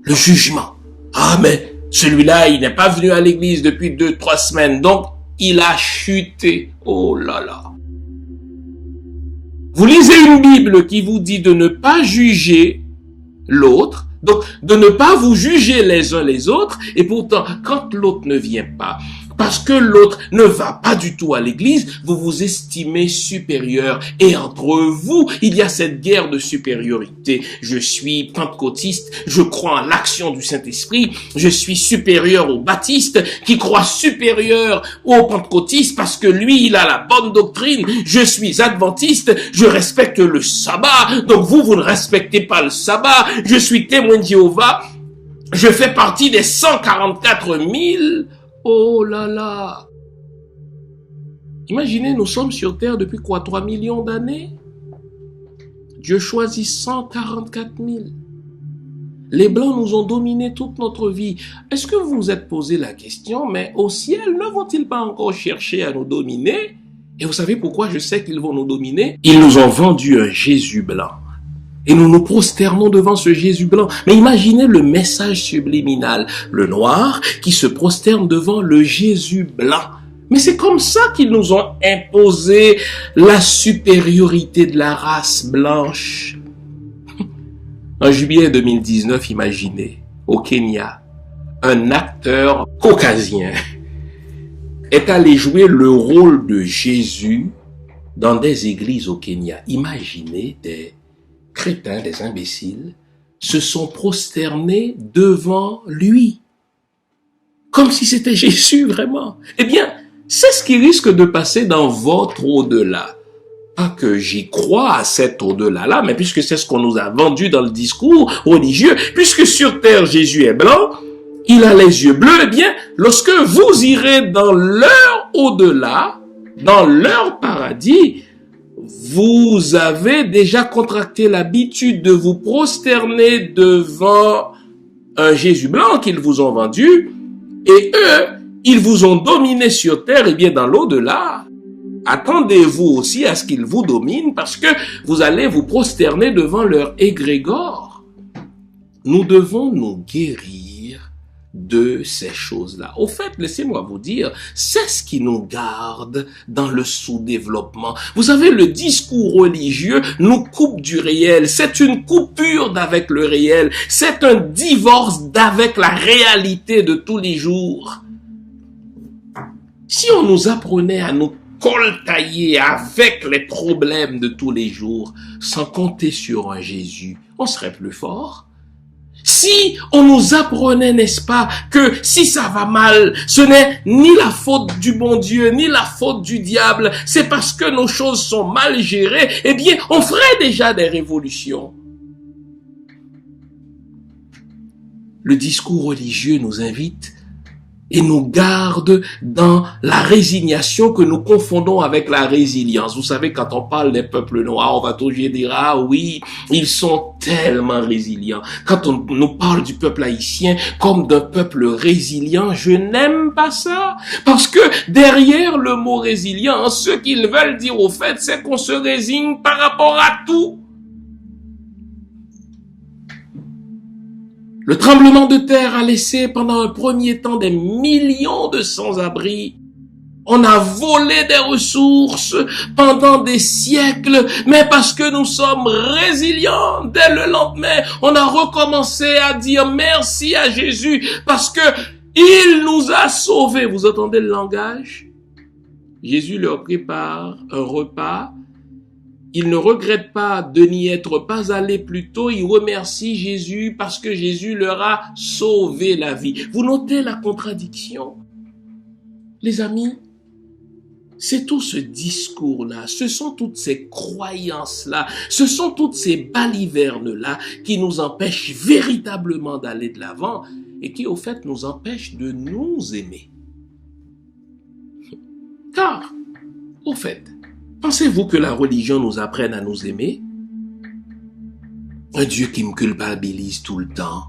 le jugement. Ah mais celui-là, il n'est pas venu à l'église depuis 2-3 semaines, donc il a chuté. Oh là là. Vous lisez une Bible qui vous dit de ne pas juger l'autre, donc de ne pas vous juger les uns les autres, et pourtant quand l'autre ne vient pas, parce que l'autre ne va pas du tout à l'église, vous vous estimez supérieur. Et entre vous, il y a cette guerre de supériorité. Je suis pentecôtiste, je crois en l'action du Saint-Esprit. Je suis supérieur au baptiste, qui croit supérieur au pentecôtiste parce que lui, il a la bonne doctrine. Je suis adventiste, je respecte le sabbat. Donc vous ne respectez pas le sabbat. Je suis témoin de Jéhovah. Je fais partie des 144 000. Oh là là! Imaginez, nous sommes sur Terre depuis quoi? 3 millions d'années? Dieu choisit 144 000. Les Blancs nous ont dominé toute notre vie. Est-ce que vous vous êtes posé la question, mais au ciel, ne vont-ils pas encore chercher à nous dominer? Et vous savez pourquoi je sais qu'ils vont nous dominer? Ils nous ont vendu un Jésus blanc. Et nous nous prosternons devant ce Jésus blanc. Mais imaginez le message subliminal. Le noir qui se prosterne devant le Jésus blanc. Mais c'est comme ça qu'ils nous ont imposé la supériorité de la race blanche. En juillet 2019, imaginez, au Kenya, un acteur caucasien est allé jouer le rôle de Jésus dans des églises au Kenya. Imaginez, des crétins, des imbéciles, se sont prosternés devant lui. Comme si c'était Jésus vraiment. Eh bien, c'est ce qui risque de passer dans votre au-delà. Pas que j'y crois à cet au-delà-là, mais puisque c'est ce qu'on nous a vendu dans le discours religieux, puisque sur terre Jésus est blanc, il a les yeux bleus, eh bien, lorsque vous irez dans leur au-delà, dans leur paradis, vous avez déjà contracté l'habitude de vous prosterner devant un Jésus blanc qu'ils vous ont vendu, et eux, ils vous ont dominé sur terre, et bien dans l'au-delà, attendez-vous aussi à ce qu'ils vous dominent parce que vous allez vous prosterner devant leur égrégore. Nous devons nous guérir de ces choses-là. Au fait, laissez-moi vous dire, c'est ce qui nous garde dans le sous-développement. Vous savez, le discours religieux nous coupe du réel. C'est une coupure d'avec le réel. C'est un divorce d'avec la réalité de tous les jours. Si on nous apprenait à nous coltailler avec les problèmes de tous les jours, sans compter sur un Jésus, on serait plus fort. Si on nous apprenait, n'est-ce pas, que si ça va mal, ce n'est ni la faute du bon Dieu, ni la faute du diable, c'est parce que nos choses sont mal gérées, eh bien, on ferait déjà des révolutions. Le discours religieux nous invite et nous garde dans la résignation que nous confondons avec la résilience. Vous savez, quand on parle des peuples noirs, on va toujours dire, ah oui, ils sont tellement résilients. Quand on nous parle du peuple haïtien comme d'un peuple résilient, je n'aime pas ça. Parce que derrière le mot résilient, ce qu'ils veulent dire au fait, c'est qu'on se résigne par rapport à tout. Le tremblement de terre a laissé pendant un premier temps des millions de sans-abri. On a volé des ressources pendant des siècles, mais parce que nous sommes résilients, dès le lendemain, on a recommencé à dire merci à Jésus parce que il nous a sauvés. Vous entendez le langage? Jésus leur prépare un repas. Il ne regrette pas de n'y être pas allé plus tôt. Il remercie Jésus parce que Jésus leur a sauvé la vie. Vous notez la contradiction? Les amis, c'est tout ce discours-là, ce sont toutes ces croyances-là, ce sont toutes ces balivernes-là qui nous empêchent véritablement d'aller de l'avant et qui, au fait, nous empêchent de nous aimer. Car, au fait, pensez-vous que la religion nous apprenne à nous aimer? Un Dieu qui me culpabilise tout le temps.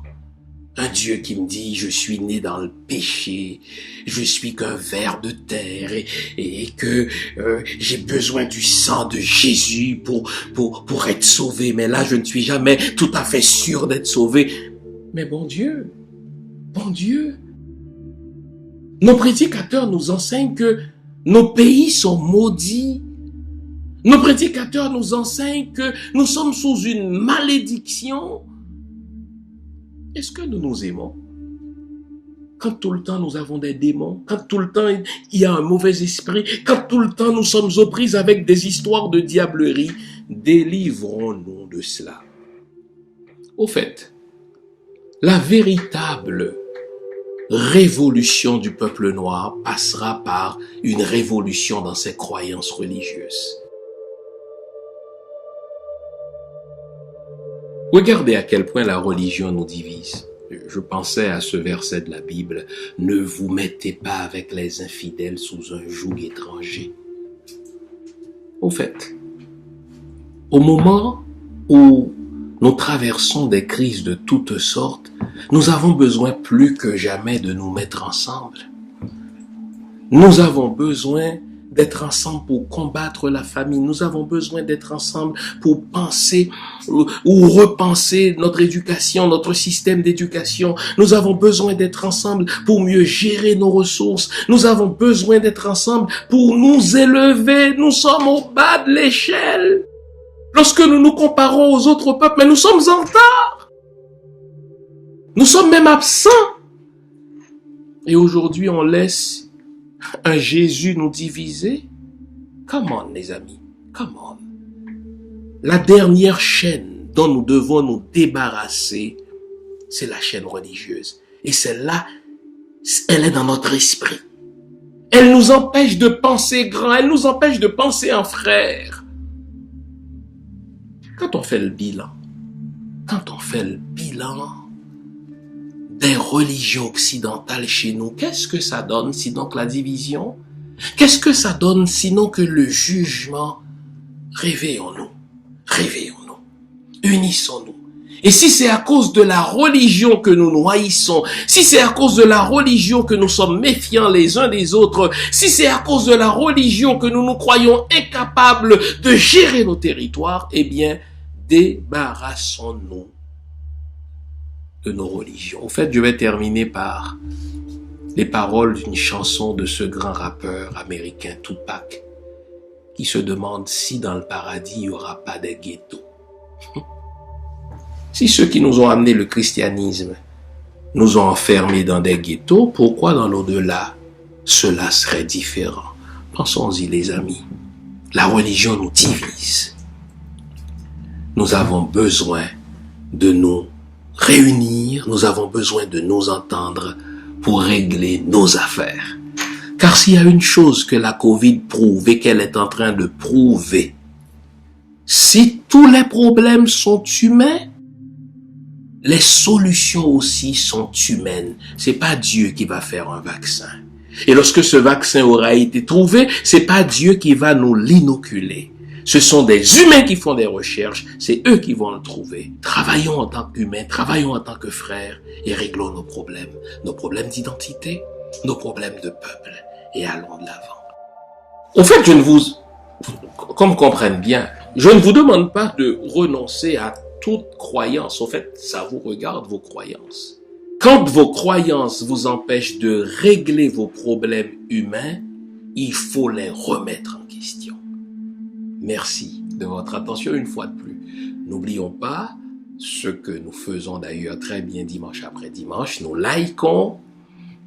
Un Dieu qui me dit, je suis né dans le péché, je suis qu'un ver de terre et que j'ai besoin du sang de Jésus pour être sauvé. Mais là, je ne suis jamais tout à fait sûr d'être sauvé. Mais bon Dieu, nos prédicateurs nous enseignent que nos pays sont maudits. Nos prédicateurs nous enseignent que nous sommes sous une malédiction. Est-ce que nous nous aimons? Quand tout le temps nous avons des démons, quand tout le temps il y a un mauvais esprit, quand tout le temps nous sommes aux prises avec des histoires de diablerie, délivrons-nous de cela. Au fait, la véritable révolution du peuple noir passera par une révolution dans ses croyances religieuses. Regardez à quel point la religion nous divise. Je pensais à ce verset de la Bible, « Ne vous mettez pas avec les infidèles sous un joug étranger. » Au fait, au moment où nous traversons des crises de toutes sortes, nous avons besoin plus que jamais de nous mettre ensemble. Nous avons besoin d'être ensemble pour combattre la famine. Nous avons besoin d'être ensemble pour penser ou repenser notre éducation, notre système d'éducation. Nous avons besoin d'être ensemble pour mieux gérer nos ressources. Nous avons besoin d'être ensemble pour nous élever. Nous sommes au bas de l'échelle. Lorsque nous nous comparons aux autres peuples, mais nous sommes en retard. Nous sommes même absents. Et aujourd'hui, on laisse un Jésus nous diviser. Come on, les amis. Come on. La dernière chaîne dont nous devons nous débarrasser, c'est la chaîne religieuse. Et celle-là, elle est dans notre esprit. Elle nous empêche de penser grand. Elle nous empêche de penser en frère. Quand on fait le bilan des religions occidentales chez nous, qu'est-ce que ça donne sinon que la division? Qu'est-ce que ça donne sinon que le jugement? Réveillons-nous, unissons-nous. Et si c'est à cause de la religion que nous nous haïssons, si c'est à cause de la religion que nous sommes méfiants les uns des autres, si c'est à cause de la religion que nous nous croyons incapables de gérer nos territoires, eh bien, débarrassons-nous de nos religions. Au fait, je vais terminer par les paroles d'une chanson de ce grand rappeur américain Tupac, qui se demande si dans le paradis il n'y aura pas des ghettos. Si ceux qui nous ont amené le christianisme nous ont enfermés dans des ghettos, pourquoi dans l'au-delà cela serait différent? Pensons-y, les amis. La religion nous divise. Nous avons besoin de nous réunir, nous avons besoin de nous entendre pour régler nos affaires. Car s'il y a une chose que la Covid prouve et qu'elle est en train de prouver, si tous les problèmes sont humains, les solutions aussi sont humaines. C'est pas Dieu qui va faire un vaccin. Et lorsque ce vaccin aura été trouvé, c'est pas Dieu qui va nous l'inoculer. Ce sont des humains qui font des recherches, c'est eux qui vont le trouver. Travaillons en tant qu'humains, travaillons en tant que frères et réglons nos problèmes d'identité, nos problèmes de peuple, et allons de l'avant. Au fait, qu'on me comprenne bien, je ne vous demande pas de renoncer à toute croyance. Au fait, ça vous regarde, vos croyances. Quand vos croyances vous empêchent de régler vos problèmes humains, il faut les remettre en question. Merci de votre attention une fois de plus. N'oublions pas ce que nous faisons d'ailleurs très bien dimanche après dimanche. Nous likons,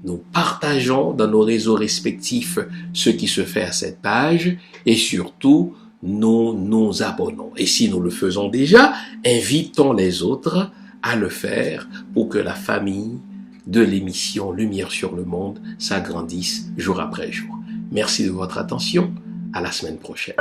nous partageons dans nos réseaux respectifs ce qui se fait à cette page et surtout, nous nous abonnons. Et si nous le faisons déjà, invitons les autres à le faire pour que la famille de l'émission Lumière sur le monde s'agrandisse jour après jour. Merci de votre attention. À la semaine prochaine.